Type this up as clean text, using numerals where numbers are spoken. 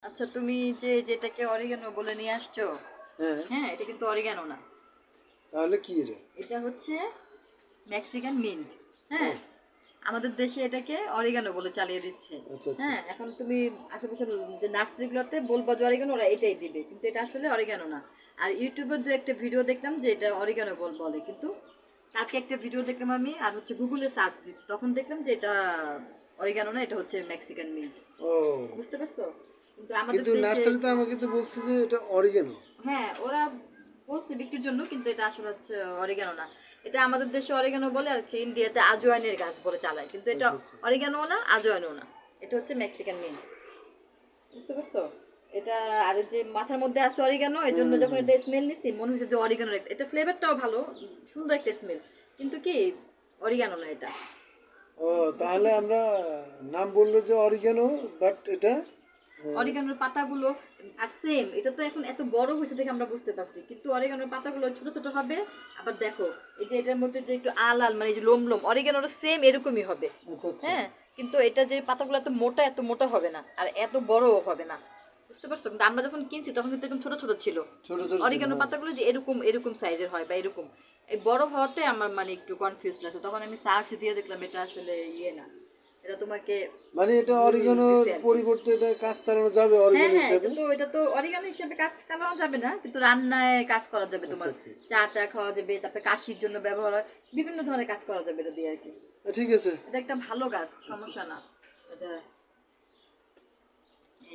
আচ্ছা, তুমি যে যেটাকে অরিগানো বলে নিয়ে আসছো, হ্যাঁ, হ্যাঁ, এটা কিন্তু অরিগানো না। তাহলে কি রে? এটা হচ্ছে মেক্সিকান মিন্ট। ও, হ্যাঁ, আমাদের দেশে এটাকে অরিগানো বলে চালিয়ে দিচ্ছে। আচ্ছা আচ্ছা। হ্যাঁ, এখন তুমি আশেপাশে যে নার্সারিগুলোতে বলবো যে অরিগানো, ওরা এটাই দিবে, কিন্তু এটা আসলে অরিগানো না। আর ইউটিউবে দু একটা ভিডিও দেখলাম যে এটা অরিগানো বলে, কিন্তু কালকে একটা ভিডিও দেখলাম আমি, আর হচ্ছে গুগলে সার্চ দিচ্ছি, তখন দেখলাম যে এটা অরিগানো না, এটা হচ্ছে মেক্সিকান মিন্ট। ও, বুঝতে পারছো? কিন্তু আমাদের কিন্তু দেশে, নার্সারিতে আমাকে তো বলছে যে এটা অরিগেনো। হ্যাঁ, ওরা বলছে বিক্রির জন্য, কিন্তু এটা আসলে হচ্ছে অরিগানো না। এটা আমাদের দেশে অরিগানো বলে, আর হচ্ছে ইন্ডিয়াতে আজওয়াইনের গাছ বলে চালায়, কিন্তু এটা আচ্ছা আচ্ছা। অরিগানো না, আজওয়াইনও না। এটা হচ্ছে মেক্সিকান মিন্ট। বুঝতে পারছো? এটা, আর যে মাথার মধ্যে আছে অরিগানো, এই হুম জন্য হুম যখন হুম। এটা স্মেল নিছি মনে হচ্ছে যে অরিগানোর একটা, এটা ফ্লেভারটাও ভালো, সুন্দর একটা স্মেল, কিন্তু কি অরিগানো না এটা। ও, বুঝতে তাহলে পারছো? আমরা নাম বললো যে অরিগেনো, বাট এটা অরিগানোর পাতাগুলো আর সেম, এটা তো এখন এত বড় হয়েছে দেখে আমরা বুঝতে পারছি, কিন্তু অরিগানোর পাতাগুলো ছোট ছোট হবে। আবার দেখো, এই যে এটার মধ্যে যে একটু আল মানে এই যে লোম লোম, অরিগানোর সেম এরকমই হবে। আচ্ছা আচ্ছা। হ্যাঁ, কিন্তু এটা যে পাতাগুলো এত মোটা হবে না, আর এত বড়ও হবে না। বুঝতে পারছো? কিন্তু আমরা যখন কিনছি তখন কিন্তু একদম ছোট ছোট ছিল। ছোট ছোট ছিল, অরিগানোর হ্যাঁ। পাতাগুলো যে এরকম এরকম সাইজের হয় বা এরকম, এই বড় হওয়াতে আমার মানে একটু কনফিউজ লাগছে, তখন আমি সার্চ দিয়ে দেখলাম এটা আসলে ইয়ে না, এটা তোমাকে মানে এটা ভুল অরিগেনোর দিচ্ছে আর কি। পরিবর্তে এটা কাজ চালানো যাবে হ্যাঁ, অরিগেনো হ্যাঁ, হিসেবে? এটা তো অরিগানো হিসেবে কাজ চালানো যাবে না, কিন্তু রান্নায় কাজ করা যাবে আচ্ছা তোমার। আচ্ছা আচ্ছা। চা খাওয়া যাবে, তারপরে কাশির জন্য ব্যবহার হয়, বিভিন্ন ধরনের কাজ করা যাবে এটা দিয়ে আর কি। ঠিক আছে। এটা একটা ভালো গাছ, সমস্যা না এটা।